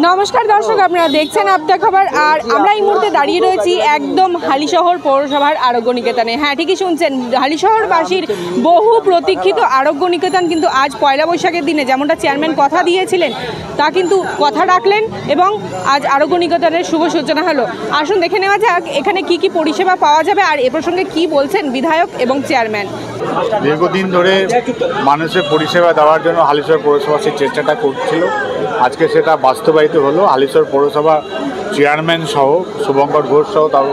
নমস্কার দর্শক, আপনারা দেখছেন আপডেট খবর। আর আমরা এই মুহূর্তে দাঁড়িয়ে রয়েছি একদম হালিশহর পৌরসভার আরোগ্য নিকেতনে। হ্যাঁ, ঠিকই শুনছেন, হালিশহরবাসীর বহু প্রতীক্ষিত আরোগ্য নিকেতন কিন্তু আজ পয়লা বৈশাখের দিনে যেমনটা চেয়ারম্যান কথা দিয়েছিলেন তা কিন্তু কথা রাখলেন এবং আজ আরোগ্য নিকেতনের শুভ সূচনা হলো। আসুন দেখে নেওয়া যাক এখানে কি কি পরিষেবা পাওয়া যাবে আর এ প্রসঙ্গে কি বলছেন বিধায়ক এবং চেয়ারম্যান। দীর্ঘদিন ধরে মানুষের পরিষেবা দেওয়ার জন্য হালিশহর পৌরসভা সেই চেষ্টাটা করছিল, আজকে সেটা বাস্তবায়িত হলো। হালিশহর পৌরসভা চেয়ারম্যান সহ শুভঙ্কর ঘোষ সহ তার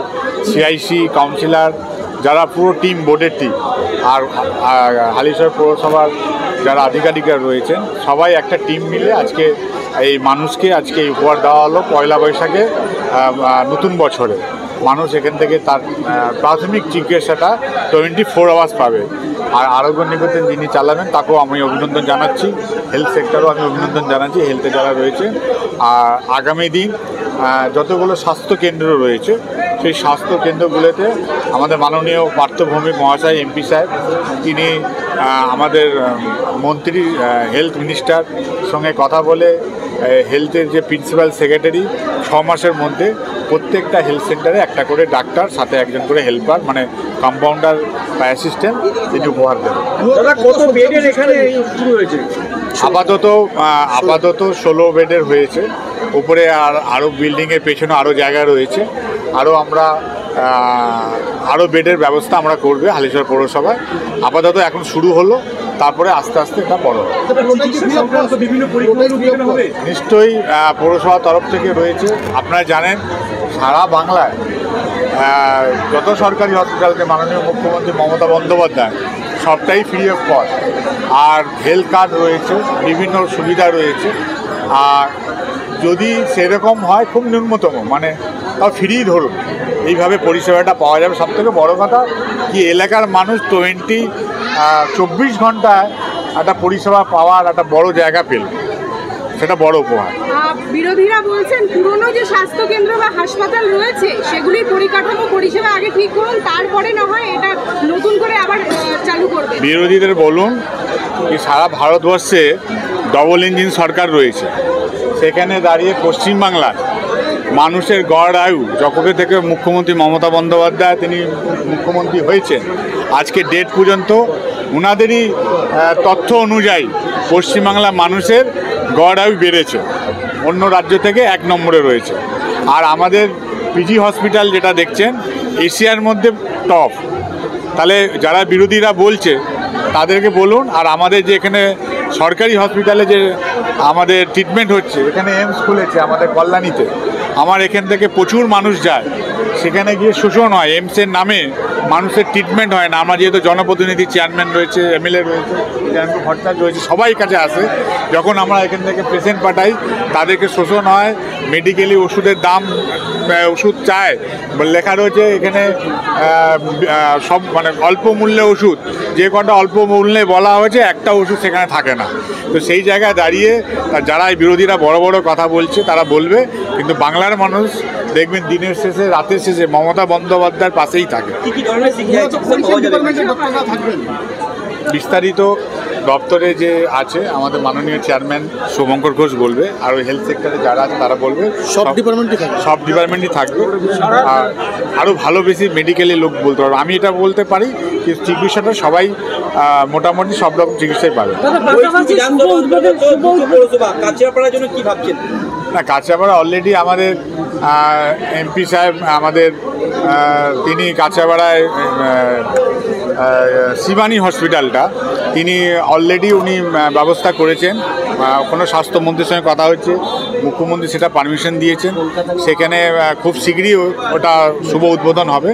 সিআইসি কাউন্সিলর যারা পুরো টিম, বোর্ডের টিম, আর হালিশহর পৌরসভার যারা আধিকারিকরা রয়েছেন সবাই একটা টিম মিলে আজকে এই মানুষকে আজকে উপহার দেওয়া হলো। পয়লা বৈশাখে নতুন বছরে মানুষ এখান থেকে তার প্রাথমিক চিকিৎসাটা 24 আওয়ার্স পাবে। আর আরোগ্য নিকেতন যিনি চালাবেন তাকেও আমি অভিনন্দন জানাচ্ছি, হেলথ সেক্টরও আমি অভিনন্দন জানাচ্ছি, হেলথে যারা রয়েছে। আর আগামী দিন যতগুলো স্বাস্থ্যকেন্দ্র রয়েছে সেই স্বাস্থ্যকেন্দ্রগুলোতে আমাদের মাননীয় পার্থ ভৌমিক মহাশয় এমপি সাহেব, তিনি আমাদের মন্ত্রী হেলথ মিনিস্টার সঙ্গে কথা বলে হেলথের যে প্রিন্সিপাল সেক্রেটারি 6 মাসের মধ্যে প্রত্যেকটা হেলথ সেন্টারে একটা করে ডাক্তার, সাথে একজন করে হেল্পার মানে কম্পাউন্ডার বা অ্যাসিস্ট্যান্ট তিনি উপহার দেবেন। আপাতত 16 বেডের হয়েছে, উপরে আরও বিল্ডিংয়ের পেছনে আরও জায়গা রয়েছে। আরও বেডের ব্যবস্থা আমরা করবে হালিশহর পৌরসভায়। আপাতত এখন শুরু হলো, তারপরে আস্তে আস্তে এটা বড় হবে। নিশ্চয়ই পৌরসভার তরফ থেকে রয়েছে। আপনারা জানেন সারা বাংলায় যত সরকারি হসপিটালকে মাননীয় মুখ্যমন্ত্রী মমতা বন্দ্যোপাধ্যায় সবটাই ফ্রি অফ কস্ট, আর হেলথ কার্ড রয়েছে, বিভিন্ন সুবিধা রয়েছে। আর যদি সেরকম হয় খুব ন্যূনতম মানে তাও ফ্রি ধরুন, এইভাবে পরিষেবাটা পাওয়া যাবে। সবথেকে বড় কথা কি, এলাকার মানুষ 24 ঘন্টায় একটা পরিষেবা পাওয়ার একটা বড় জায়গা পেল, সেটা বড় উপহার। বিরোধীরা বলছেন পুরনো যে স্বাস্থ্যকেন্দ্র বা হাসপাতাল রয়েছে সেগুলির পরিকাঠামো পরিষেবা আগে ঠিক করুন, তারপরে না হয় এটা নতুন করে আবার চালু করবে। বিরোধীদের বলুন কি, সারা ভারতবর্ষে ডবল ইঞ্জিন সরকার রয়েছে, সেখানে দাঁড়িয়ে পশ্চিমবাংলায় মানুষের গড় আয়ু যখন থেকে মুখ্যমন্ত্রী মমতা বন্দ্যোপাধ্যায় তিনি মুখ্যমন্ত্রী হয়েছেন আজকে ডেট পর্যন্ত, ওনাদেরই তথ্য অনুযায়ী পশ্চিমবাংলার মানুষের গড় আয়ু বেড়েছে, অন্য রাজ্য থেকে 1 নম্বরে রয়েছে। আর আমাদের পিজি হসপিটাল যেটা দেখছেন এশিয়ার মধ্যে টপ। তাহলে যারা বিরোধীরা বলছে তাদেরকে বলুন। আর আমাদের যে এখানে সরকারি হসপিটালে যে আমাদের ট্রিটমেন্ট হচ্ছে, এখানে এইমস খুলেছে আমাদের কল্যাণীতে, আমার এখান থেকে প্রচুর মানুষ যায়, সেখানে গিয়ে শোষণ হয়, এইমসের নামে মানুষের ট্রিটমেন্ট হয় না। আমরা যেহেতু জনপ্রতিনিধি, চেয়ারম্যান রয়েছে, এমএলএ রয়েছে, চেয়ারম্যান ভট্টাচার্য রয়েছে, সবাই কাছে আসে, যখন আমরা এখান থেকে পেশেন্ট পাঠাই তাদেরকে শোষণ হয়, মেডিকেলি ওষুধের দাম, ওষুধ চায়, লেখা রয়েছে এখানে সব মানে অল্প মূল্যে ওষুধ, যে কটা অল্প মূল্যে বলা হয়েছে একটা ওষুধ সেখানে থাকে না। তো সেই জায়গায় দাঁড়িয়ে যারা বিরোধীরা বড় বড় কথা বলছে তারা বলবে, কিন্তু বাংলার মানুষ দেখবেন দিনের শেষে, রাতের শেষে মমতা বন্দ্যোপাধ্যায়ের পাশেই থাকে। বিস্তারিত দপ্তরে যে আছে আমাদের মাননীয় চেয়ারম্যান শুভঙ্কর ঘোষ বলবে, আর ওই হেলথ সেক্টরে যারা আছে তারা বলবে। সব ডিপার্টমেন্টই থাকবে। আর আরও ভালো বেশি মেডিকেলি লোক বলতে পারবে। আমি এটা বলতে পারি যে চিকিৎসাটা সবাই মোটামুটি সব রকম চিকিৎসাই পাবে। না, কাঁচরাপাড়া অলরেডি আমাদের এমপি সাহেব আমাদের তিনি কাঁচরাপাড়ায় শিবানী হসপিটালটা তিনি অলরেডি উনি ব্যবস্থা করেছেন। কোনো স্বাস্থ্যমন্ত্রীর সঙ্গে কথা হচ্ছে, মুখ্যমন্ত্রী সেটা পারমিশন দিয়েছেন, সেখানে খুব শীঘ্রই ওটা শুভ উদ্বোধন হবে।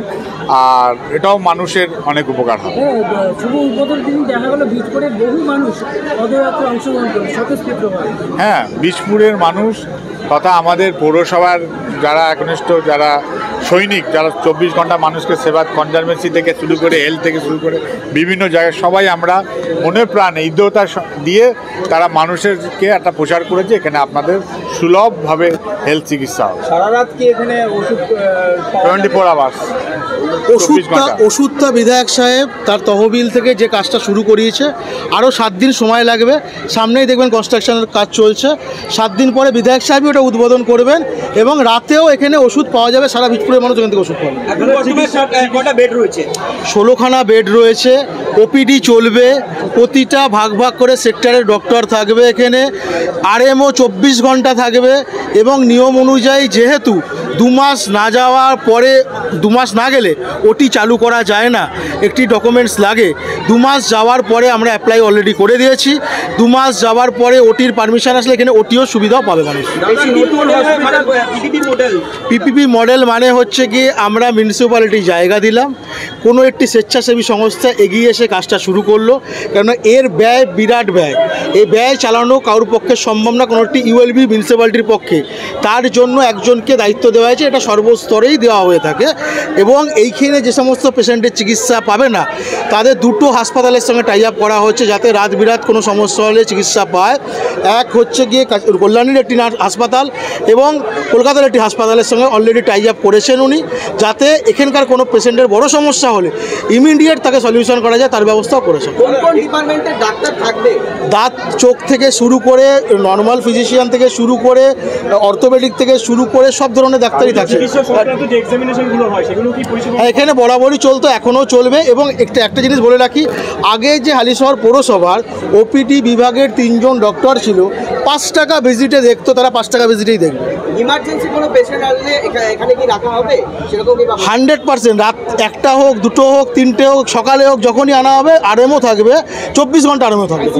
আর এটাও মানুষের অনেক উপকার হবে। শুভ উদ্বোধন দিন দেখা গেল বীজপুরের বহু মানুষ পদযাত্রায় অংশগ্রহণ করে স্বতঃস্ফূর্তভাবে। হ্যাঁ, বীজপুরের মানুষ তথা আমাদের পৌরসভার যারা একনিষ্ঠ, যারা সৈনিক, যারা 24 ঘন্টা মানুষকে সেবা, কনজারভেন্সি থেকে শুরু করে হেলথ থেকে শুরু করে বিভিন্ন জায়গায় সবাই আমরা মনে প্রাণে হৃদয়তা দিয়ে তারা মানুষেরকে একটা প্রচার করেছে এখানে আপনাদের সুলভভাবে হেলথ চিকিৎসা হবে। সারা রাত কি এখানে ওষুধ 24 আওয়ার্স। ওষুধটা বিধায়ক সাহেব তার তহবিল থেকে যে কাজটা শুরু করিয়েছে, আরও 7 দিন সময় লাগবে। সামনেই দেখবেন কনস্ট্রাকশনের কাজ চলছে, 7 দিন পরে বিধায়ক সাহেবই ওটা উদ্বোধন করবেন এবং রাতেও এখানে ওষুধ পাওয়া যাবে। সারা বীজপুরের মানুষ এখান থেকে ওষুধ পাবে। কটা বেড রয়েছে? 16খানা বেড রয়েছে, ওপিডি চলবে, প্রতিটা ভাগ ভাগ করে সেক্টরের ডক্টর থাকবে এখানে, আরএমও 24 ঘন্টা থাকবে এবং নিয়ম অনুযায়ী যেহেতু 2 মাস না যাওয়ার পরে 2 মাস না গেলে ওটি চালু করা যায় না, একটি ডকুমেন্টস লাগে। 2 মাস যাওয়ার পরে আমরা অ্যাপ্লাই অলরেডি করে দিয়েছি। 2 মাস যাওয়ার পরে ওটির পারমিশন আসলে এখানে ওটিও সুবিধাও পাবে মানুষ। পিপিপি মডেল মানে হচ্ছে কি আমরা মিউনিসিপ্যালিটি জায়গা দিলাম, কোনো একটি স্বেচ্ছাসেবী সংস্থা এগিয়ে এসে কাজটা শুরু করলো, কেননা এর ব্যয় বিরাট ব্যয়। এই ব্যয় চালানো কারোর পক্ষে সম্ভব না, কোনো একটি ইউএলবি মিউনিসিপ্যালিটির পক্ষে। তার জন্য একজনকে দায়িত্ব দেওয়া হয়েছে, এটা সর্বস্তরেই দেওয়া হয়ে থাকে। এবং এইখানে যে সমস্ত পেশেন্টের চিকিৎসা পাবে না তাদের 2টো হাসপাতালের সঙ্গে টাই আপ করা হচ্ছে যাতে রাত বিরাত কোনো সমস্যা হলে চিকিৎসা পায়। এক হচ্ছে গিয়ে কল্যাণীর একটি হাসপাতাল এবং কলকাতার একটি হাসপাতালের সঙ্গে অলরেডি টাই আপ করেছেন উনি, যাতে এখানকার কোনো পেশেন্টের বড় সমস্যা হলে ইমিডিয়েট তাকে সলিউশন করা যায় তার ব্যবস্থাও করেছেন। কোন কোন ডিপার্টমেন্টের ডাক্তার থাকবে? দাঁত চোখ থেকে শুরু করে নর্মাল ফিজিশিয়ান থেকে শুরু করে অর্থোপেডিক থেকে শুরু করে সব ধরনের ডাক্তারই থাকে। হ্যাঁ, এখানে বরাবরই চলতো, এখনও চলবে। এবং একটা জিনিস বলে রাখি, আগে যে হালিশহর পৌরসভার ওপিডি বিভাগের 3 জন ডক্টর ছিল, 5 টাকা ভিজিটে দেখতো, তারা 5 টাকা ভিজিটেই দেখবে। ইমার্জেন্সি কোনো পেশেন্ট আসলে এখানে কি রাখা হবে সেরকম? 100% রাত 1টা হোক, 2টো হোক, 3টে হোক, সকালে হোক, যখনই আনা হবে আরএমও থাকবে, 24 ঘন্টা আরএমও থাকবে।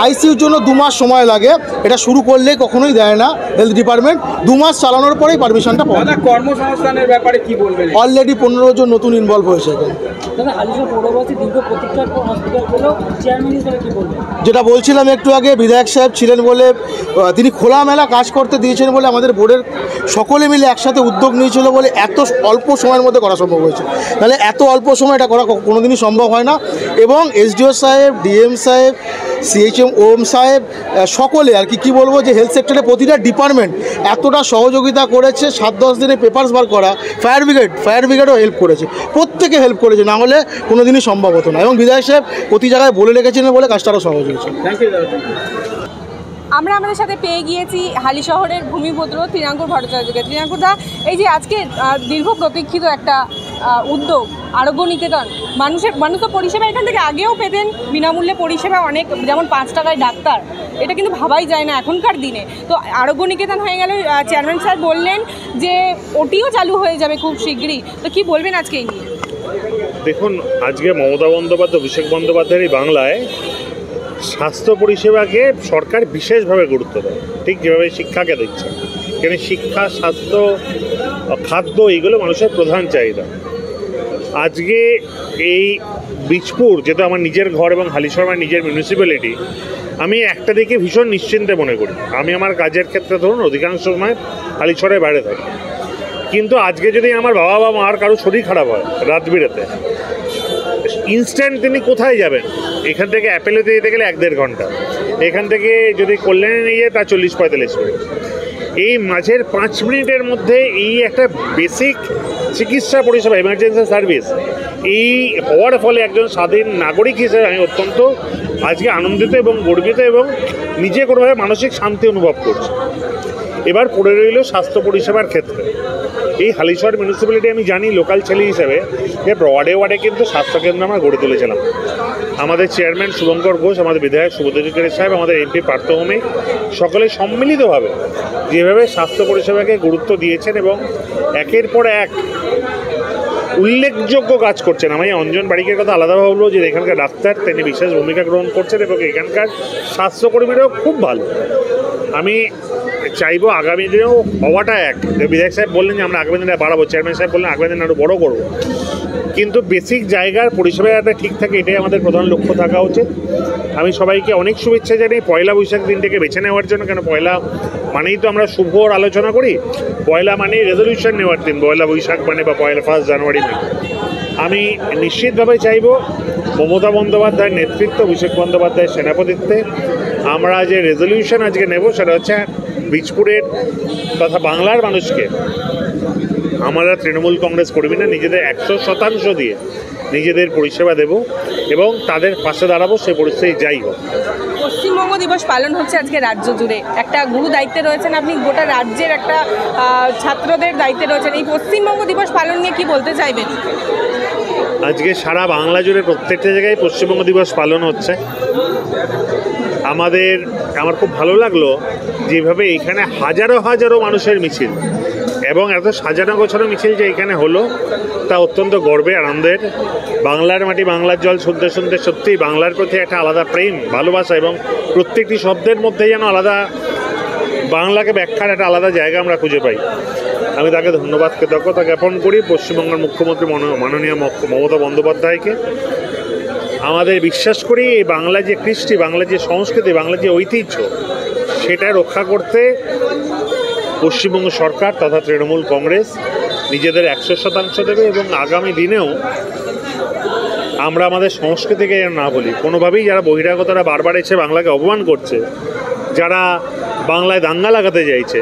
আইসিইউর জন্য 2 মাস সময় লাগে, এটা শুরু করলে কখনোই দেয় না হেলথ ডিপার্টমেন্ট। 2 মাস চালানোর পরেই পারমিশনটা পাওয়া যায়। কর্মসংস্থানের ব্যাপারে কি বলবেন? অলরেডি 15 জন নতুন ইনভলভ হয়েছে এখানে। দাদা, হালিশহর পৌরবাসী দীর্ঘ প্রতীক্ষার পর হসপিটাল হলো, চেয়ারম্যান হিসেবে কি বলবেন? যেটা বলছিলাম একটু আগে, বিধায়ক সাহেব ছিলেন বলে তিনি খোলামেলা কাজ করতে দিয়েছেন বলে আমাদের বোর্ডের সকলে মিলে একসাথে উদ্যোগ নিয়েছিল বলে এত অল্প সময়ের মধ্যে করা সম্ভব হয়েছে। তাহলে এত অল্প সময় এটা করা কোনোদিনই সম্ভব হয় না। এবং এসডিও সাহেব, ডিএম সাহেব, সিএইচএম ওম সাহেব সকলে আর কি বলবো যে হেলথ সেক্টরে প্রতিটা ডিপার্টমেন্ট এতটা সহযোগিতা করেছে। 7-10 দিনে পেপারস বার করা, ফায়ার ব্রিগেডও হেল্প করেছে, প্রত্যেকে হেল্প করেছে, না হলে কোনো দিনই সম্ভব হতো না। এবং বিধায়ক সাহেব প্রতি জায়গায় বলে রেখেছিলেন বলে কাজটা আরও সহজ হয়েছে। থ্যাংক ইউ দাদা। আমরা আমাদের সাথে পেয়ে গিয়েছি হালিশহরের ভূমিপুত্র তৃণাঙ্কুর ভট্টাচার্যকে। তৃণাঙ্কুরদা, এই যে আজকে দীর্ঘ প্রতীক্ষিত একটা উদ্যোগ আরোগ্য নিকেতন, মানুষ তো পরিষেবা এখান থেকে আগেও পেতেন, বিনামূল্যে পরিষেবা অনেক, যেমন 5 টাকায় ডাক্তার, এটা কিন্তু ভাবাই যায় না এখনকার দিনে। তো আরোগ্য নিকেতন হয়ে গেল, চেয়ারম্যান স্যার বললেন যে ওটিও চালু হয়ে যাবে খুব শীঘ্রই। তো কি বলবেন আজকে এই নিয়ে? দেখুন, আজকে মমতা বন্দ্যোপাধ্যায়, অভিষেক বন্দ্যোপাধ্যায়ের বাংলায় স্বাস্থ্য পরিষেবাকে সরকার বিশেষভাবে গুরুত্ব দেয়, ঠিক যেভাবে শিক্ষাকে দিচ্ছে। এখানে শিক্ষা, স্বাস্থ্য, খাদ্য, এইগুলো মানুষের প্রধান চাহিদা। আজকে এই বীজপুর, যেটা আমার নিজের ঘর এবং হালিশহর আমার নিজের মিউনিসিপ্যালিটি, আমি একটা দিকে ভীষণ নিশ্চিন্তে মনে করি। আমি আমার কাজের ক্ষেত্রে ধরুন অধিকাংশ সময় হালিশহরের বাইরে থাকি, কিন্তু আজকে যদি আমার বাবা বা মার কারো শরীর খারাপ হয় রাত বিরেতে, ইনস্ট্যান্ট তিনি কোথায় যাবেন? এখান থেকে অ্যাপেলোতে যেতে গেলে 1-1.5 ঘন্টা, এখান থেকে যদি কল্যাণে নিয়ে যায় তা 40-45 মিনিট। এই মাঝের 5 মিনিটের মধ্যে এই একটা বেসিক চিকিৎসা পরিষেবা, এমার্জেন্সি সার্ভিস, এই হওয়ার ফলে একজন স্বাধীন নাগরিক হিসেবে আমি অত্যন্ত আজকে আনন্দিত এবং গর্বিত এবং নিজে কোনোভাবে মানসিক শান্তি অনুভব করছি। এবার পড়ে রইল স্বাস্থ্য পরিষেবার ক্ষেত্রে। এই হালিশহর মিউনিসিপ্যালিটি, আমি জানি লোকাল ছেলে হিসেবে, যে ওয়ার্ডে কিন্তু স্বাস্থ্যকেন্দ্র আমরা গড়ে তুলেছিলাম। আমাদের চেয়ারম্যান শুভঙ্কর ঘোষ, আমাদের বিধায়ক শুভদীপ সাহেব, আমাদের এমপি পার্থ ভৌমিক, সকলে সম্মিলিতভাবে যেভাবে স্বাস্থ্য পরিষেবাকে গুরুত্ব দিয়েছেন এবং একের পর এক উল্লেখযোগ্য কাজ করছেন। আমি অঞ্জন বারিকের কথা আলাদাভাবে বলবো, যে এখানকার ডাক্তার, তিনি বিশেষ ভূমিকা গ্রহণ করছেন এবং এখানকার স্বাস্থ্যকর্মীরাও খুব ভালো। আমি চাইবো আগামী দিনেও হওয়াটা এক, বিধায়ক সাহেব বললেন যে আমরা আগামী দিনে বাড়াবো, চেয়ারম্যান সাহেব বললেন আগামী দিনে আরও বড়ো করবো, কিন্তু বেসিক জায়গার পরিষেবা যাতে ঠিক থাকে, এটাই আমাদের প্রধান লক্ষ্য থাকা উচিত। আমি সবাইকে অনেক শুভেচ্ছা জানাই পয়লা বৈশাখ দিনটাকে বেছে নেওয়ার জন্য। কেন পয়লা মানেই তো আমরা শুভর আলোচনা করি, পয়লা মানে রেজলিউশন নেওয়ার দিন, পয়লা বৈশাখ মানে বা পয়লা 1 জানুয়ারি মানে। আমি নিশ্চিতভাবে চাইব মমতা বন্দ্যোপাধ্যায়ের নেতৃত্ব, অভিষেক বন্দ্যোপাধ্যায়ের সেনাপতিত্বে আমরা যে রেজলিউশন আজকে নেব, সেটা হচ্ছে বীজপুরের তথা বাংলার মানুষকে আমরা তৃণমূল কংগ্রেস কর্মীরা নিজেদের 100% দিয়ে নিজেদের পরিষেবা দেব এবং তাদের পাশে দাঁড়াবো, সে পরিস্থিতি যাই হোক। পশ্চিমবঙ্গ দিবস পালন হচ্ছে আজকে রাজ্য জুড়ে, একটা গুরু দায়িত্বে রয়েছেন আপনি, গোটা রাজ্যের একটা ছাত্রদের দায়িত্বে রয়েছেন। এই পশ্চিমবঙ্গ দিবস পালন নিয়ে কি বলতে চাইবেন? আজকে সারা বাংলা জুড়ে প্রত্যেকটা জায়গায় পশ্চিমবঙ্গ দিবস পালন হচ্ছে। আমার খুব ভালো লাগলো যেভাবে এখানে হাজারো হাজারো মানুষের মিছিল এবং এত সাজানো গোছানো মিছিল যে এখানে হলো, তা অত্যন্ত গর্বের, আনন্দের। বাংলার মাটি, বাংলার জল শুনতে শুনতে সত্যিই বাংলার প্রতি একটা আলাদা প্রেম, ভালোবাসা এবং প্রত্যেকটি শব্দের মধ্যে যেন আলাদা বাংলাকে ব্যাখ্যার একটা আলাদা জায়গা আমরা খুঁজে পাই। আমি তাকে ধন্যবাদ, কৃতজ্ঞতা জ্ঞাপন করি পশ্চিমবঙ্গের মুখ্যমন্ত্রী মাননীয় মমতা বন্দ্যোপাধ্যায়কে। আমাদের বিশ্বাস করি এই বাংলা যে কৃষ্টি, বাংলা যে সংস্কৃতি, বাংলা যে ঐতিহ্য, সেটা রক্ষা করতে পশ্চিমবঙ্গ সরকার তথা তৃণমূল কংগ্রেস নিজেদের 100% দেবে এবং আগামী দিনেও আমরা আমাদের সংস্কৃতিকে না বলি কোনোভাবেই। যারা বহিরাগতরা বারবার এসে বাংলাকে অপমান করছে, যারা বাংলায় দাঙ্গা লাগাতে চাইছে,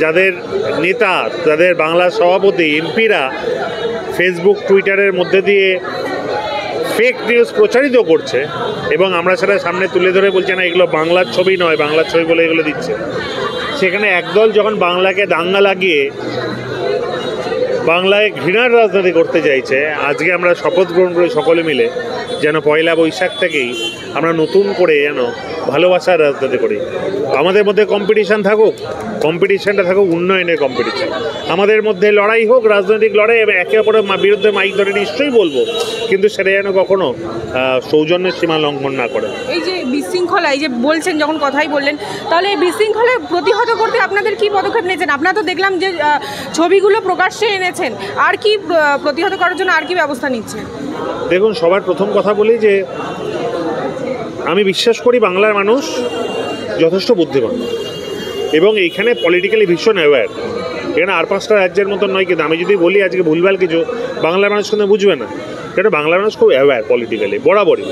যাদের নেতা, যাদের বাংলার সভাপতি, এমপিরা ফেসবুক টুইটারের মধ্যে দিয়ে ফেক নিউজ প্রচারিত করছে এবং আমরা সেটা সামনে তুলে ধরে বলছি না এগুলো বাংলার ছবি নয়, বাংলার ছবি বলে এগুলো দিচ্ছে, সেখানে একদল যখন বাংলাকে দাঙ্গা লাগিয়ে বাংলায় ঘৃণার রাজনীতি করতে চাইছে, আজকে আমরা শপথ গ্রহণ করি সকলে মিলে যেন পয়লা বৈশাখ থেকেই আমরা নতুন করে যেন ভালোবাসার রাজনীতি করি। আমাদের মধ্যে কম্পিটিশান থাকুক, কম্পিটিশানটা থাকুক উন্নয়নের কম্পিটিশান, আমাদের মধ্যে লড়াই হোক, রাজনৈতিক লড়াই, এবং একে অপরের বিরুদ্ধে মাইক ধরে নিশ্চয়ই বলবো, কিন্তু সেটা যেন কখনো সৌজন্যের সীমা লঙ্ঘন না করে। এই যে বিশৃঙ্খলা, এই যে বলছেন, যখন কথাই বললেন, তাহলে এই বিশৃঙ্খলা প্রতিহত করতে আপনাদের কি পদক্ষেপ নিয়েছেন? আপনারা তো দেখলাম যে ছবিগুলো প্রকাশ্যে এনেছেন, আর কি প্রতিহত করার জন্য আর কি ব্যবস্থা নিচ্ছেন? দেখুন, সবার প্রথম কথা বলি যে আমি বিশ্বাস করি বাংলার মানুষ যথেষ্ট বুদ্ধিমান এবং এইখানে পলিটিক্যালি ভীষণ অ্যাওয়্যার। এখানে আর 5টা রাজ্যের মতন নয়, কিন্তু আমি যদি বলি আজকে ভুলভাল কিছু, বাংলার মানুষ কিন্তু বুঝবে না, কেন বাংলার মানুষ খুব অ্যাওয়্যার পলিটিক্যালি বরাবরই।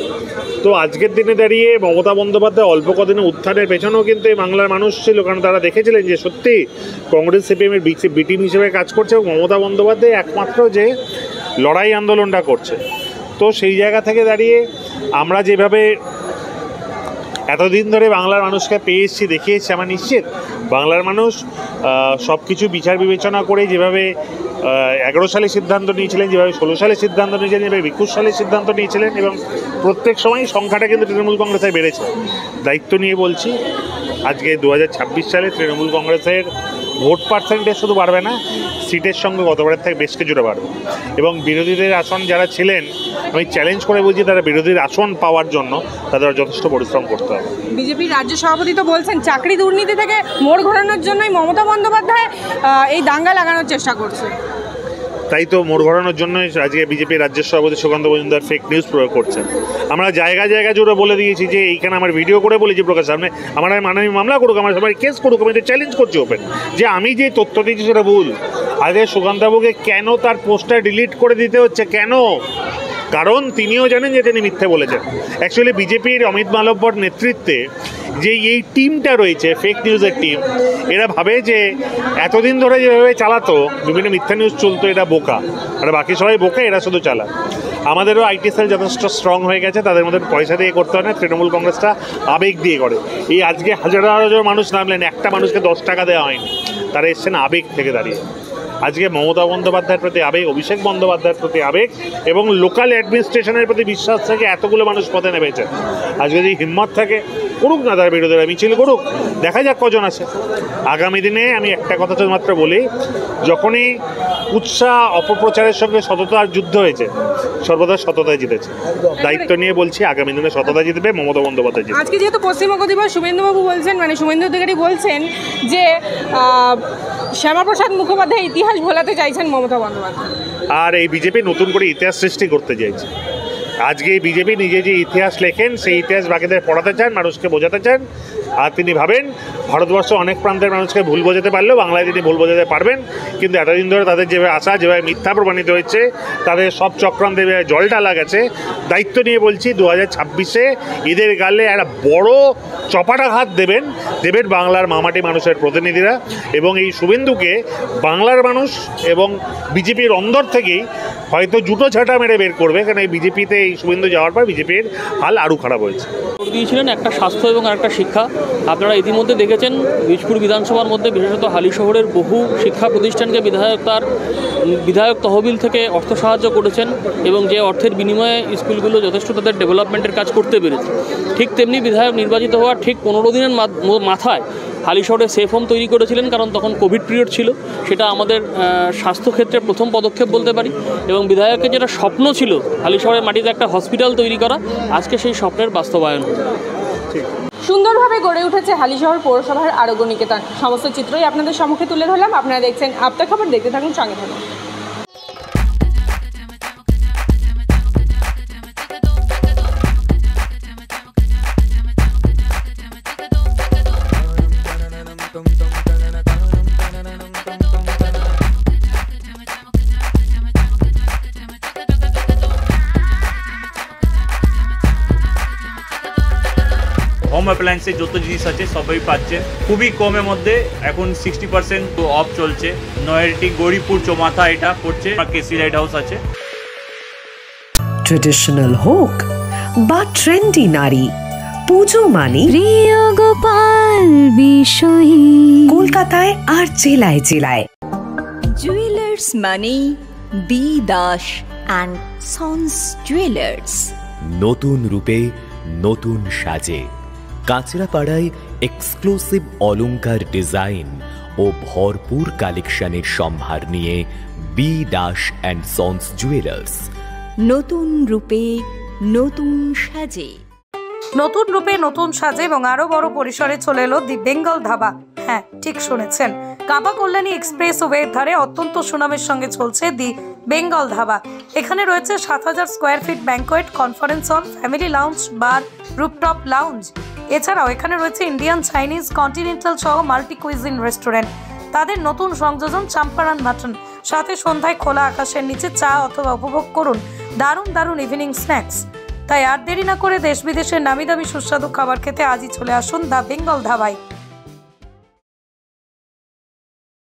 তো আজকের দিনে দাঁড়িয়ে মমতা বন্দ্যোপাধ্যায় অল্প কদিনে উত্থানের পেছনেও কিন্তু এই বাংলার মানুষ ছিল, কারণ তারা দেখেছিলেন যে সত্যি কংগ্রেস সিপিএমের বি টিম হিসেবে কাজ করছে এবং মমতা বন্দ্যোপাধ্যায় একমাত্র যে লড়াই আন্দোলনটা করছে। তো সেই জায়গা থেকে দাঁড়িয়ে আমরা যেভাবে এতদিন ধরে বাংলার মানুষকে পেয়ে এসেছি, দেখে এসেছি, আমার নিশ্চিত বাংলার মানুষ সব কিছু বিচার বিবেচনা করে যেভাবে 11 সালে সিদ্ধান্ত নিয়েছিলেন, যেভাবে 16 সালে সিদ্ধান্ত নিয়েছিলেন, যেভাবে 21 সালে সিদ্ধান্ত নিয়েছিলেন, এবং প্রত্যেক সময় সংখ্যাটা কিন্তু তৃণমূল কংগ্রেসে বেড়েছে। দায়িত্ব নিয়ে বলছি, আজকে 2026 সালে তৃণমূল কংগ্রেসের ভোট পার্সেন্টেজ শুধু বাড়বে না, সিটের সঙ্গে গতবারের থেকে বেশ কিছুটা বাড়বে। এবং বিরোধীদের আসন যারা ছিলেন, আমি চ্যালেঞ্জ করে বলছি, তারা বিরোধীর আসন পাওয়ার জন্য তাদের যথেষ্ট পরিশ্রম করতে হবে। বিজেপির রাজ্য সভাপতি তো বলছেন চাকরি দুর্নীতি থেকে মোড় ঘোরানোর জন্যই মমতা বন্দ্যোপাধ্যায় এই দাঙ্গা লাগানোর চেষ্টা করছে। তাই তো মোড় ঘোরানোর জন্যই আজকে বিজেপির রাজ্যের সভাপতি সুকান্ত মজুমদার ফেক নিউজ প্রয়োগ করছেন। আমরা জায়গা জায়গা জুড়ে বলে দিয়েছি যে এইখানে আমার ভিডিও করে বলেছি প্রকাশ সামনে, আমার মাননীয় মামলা করুক, আমার সবাই কেস করুক, আমি চ্যালেঞ্জ করছি ওপেন যে আমি যে তথ্য দিয়েছি সেটা ভুল। আজকে সুকান্তবাবুকে কেন তার পোস্টটা ডিলিট করে দিতে হচ্ছে, কেন? কারণ তিনিও জানেন যে তিনি মিথ্যে বলেছেন। অ্যাকচুয়ালি বিজেপির অমিত মালব্যর নেতৃত্বে যে এই টিমটা রয়েছে, ফেক নিউজের টিম, এরা ভাবে যে এতদিন ধরে যেভাবে চালাতো, বিভিন্ন মিথ্যা নিউজ চলতো, এটা বোকা, আর বাকি সবাই বোকা, এরা শুধু চালায়। আমাদেরও আইটি সেল যথেষ্ট স্ট্রং হয়ে গেছে, তাদের মধ্যে পয়সা দিয়ে করতে হয় না, তৃণমূল কংগ্রেসটা আবেগ দিয়ে করে। এই আজকে হাজার হাজার মানুষ নামলেন, একটা মানুষকে 10 টাকা দেওয়া হয়নি, তারা এসছেন আবেগ থেকে দাঁড়িয়ে। আজকে মমতা বন্দ্যোপাধ্যায়ের প্রতি আবেগ, অভিষেক বন্দ্যোপাধ্যায়ের প্রতি আবেগ এবং লোকাল অ্যাডমিনিস্ট্রেশনের প্রতি বিশ্বাস থেকে এতগুলো মানুষ পথে নেমেছে। আজকে যদি হিম্মত থাকে করুক না, তার বিরোধীরা মিছিল করুক, দেখা যাক কজন আছে। আগামী দিনে আমি একটা কথা মাত্র বলি, যখনই উৎসাহ অপপ্রচারের সঙ্গে সততার যুদ্ধ হয়েছে, সর্বদা সততায় জিতেছে। দায়িত্ব নিয়ে বলছি, আগামী দিনে সততা জিতবে, মমতা বন্দ্যোপাধ্যায় জিতবে। আজকে যেহেতু পশ্চিমবঙ্গ দিবস, শুভেন্দুবাবু বলছেন, শুভেন্দু অধিকারী বলছেন যে শ্যামাপ্রসাদ মুখোপাধ্যায় ইতিহাস ভোলাতে চাইছেন মমতা বন্দ্যোপাধ্যায়, আর এই বিজেপি নতুন করে ইতিহাস সৃষ্টি করতে চাইছে। আজকে এই বিজেপি নিজে যে ইতিহাস লেখেন, সেই ইতিহাস বাকিদের পড়াতে চান, মানুষকে বোঝাতে চান, আর তিনি ভাবেন ভারতবর্ষ অনেক প্রান্তের মানুষকে ভুল বোঝাতে পারলেও বাংলায় তিনি ভুল বোঝাতে পারবেন, কিন্তু এতদিন ধরে তাদের যেভাবে আশা, যেভাবে মিথ্যা প্রমাণিত হয়েছে, তাদের সব চক্রান্তে যেভাবে জল ঢালা গেছে, দায়িত্ব নিয়ে বলছি 2026-এ ঈদের গালে একটা বড় চপাটাঘাত দেবেন বাংলার মামাটি মানুষের প্রতিনিধিরা, এবং এই শুভেন্দুকে বাংলার মানুষ এবং বিজেপির অন্দর থেকেই হয়তো জুটো ঝাঁটা মেরে বের করবে, কারণ এই বিজেপিতে এই শুভেন্দু যাওয়ার পর বিজেপির হাল আরও খারাপ হয়েছে। দিয়েছিলেন একটা স্বাস্থ্য এবং একটা শিক্ষা। আপনারা ইতিমধ্যে দেখেছেন বীজপুর বিধানসভার মধ্যে বিশেষত হালি শহরের বহু শিক্ষা প্রতিষ্ঠানকে বিধায়ক তহবিল থেকে অর্থ সাহায্য করেছেন এবং যে অর্থের বিনিময়ে স্কুলগুলো যথেষ্ট তাদের ডেভেলপমেন্টের কাজ করতে পেরেছে। ঠিক তেমনি বিধায়ক নির্বাচিত হওয়ার ঠিক 15 দিনের মাথায় হালি শহরে সেফ হোম তৈরি করেছিলেন, কারণ তখন কোভিড পিরিয়ড ছিল। সেটা আমাদের স্বাস্থ্যক্ষেত্রে প্রথম পদক্ষেপ বলতে পারি, এবং বিধায়কের যেটা স্বপ্ন ছিল হালি শহরের মাটিতে একটা হসপিটাল তৈরি করা, আজকে সেই স্বপ্নের বাস্তবায়ন। সুন্দরভাবে গড়ে উঠেছে হালিশহর পৌরসভার আরোগ্য নিকেতন। সমস্ত চিত্রই আপনাদের সম্মুখে তুলে ধরলাম। আপনারা দেখছেন আপতা খবর, দেখতে থাকুন, সঙ্গে থাকুন। হোম অ্যাপ্লায়েন্সে যত জিনিস আছে সবই পাচ্ছেন খুবই কমের মধ্যে। এখন 60% অফ চলছে। নয়ারটি গৌরীপুর চৌমাথা এটা পড়ছে, কেসি লাইট হাউস আছে। ট্রেডিশনাল হোক বা ট্রেন্ডি নারী, পুজো মানে প্রিয় গোপাল বিষয়ী। কলকাতায় আর জেলায় জেলায় জুয়েলার্স মানে B Das and sons jewellers. নতুন রূপে নতুন সাজে কাঁচরাপাড়ায় এক্সক্লুসিভ অলংকার ডিজাইন ও ভরপুর কালেকশনের সম্ভার নিয়ে B Das and sons jewellers. নতুন রূপে নতুন সাজে। নতুন রূপে নতুন সাজে এবং আরো বড় পরিসরে চলে এলো দি বেঙ্গল ধাবা। হ্যাঁ, ঠিক শুনেছেন, কাবা কল্যাণী এক্সপ্রেস ওয়ের ধারে অত্যন্ত সুনামের সঙ্গে চলছে দি বেঙ্গল ধাবা। এখানে রয়েছে 7000 square feet banquet, conference hall, family lounge, bar, rooftop lounge. এছাড়াও এখানে রয়েছে ইন্ডিয়ান, চাইনিজ, কন্টিনেন্টাল সহ মাল্টি কুইজিন রেস্টুরেন্ট। তাদের নতুন সংযোজন চাম্পারান মাটন, সাথে সন্ধ্যায় খোলা আকাশের নিচে চা অথবা উপভোগ করুন দারুণ দারুণ ইভিনিং স্ন্যাক্স। তাই আর দেরি না করে দেশ বিদেশের নামি দামি সুস্বাদু খাবার খেতে আজই চলে আসুন দ্য বেঙ্গল ধাবায়।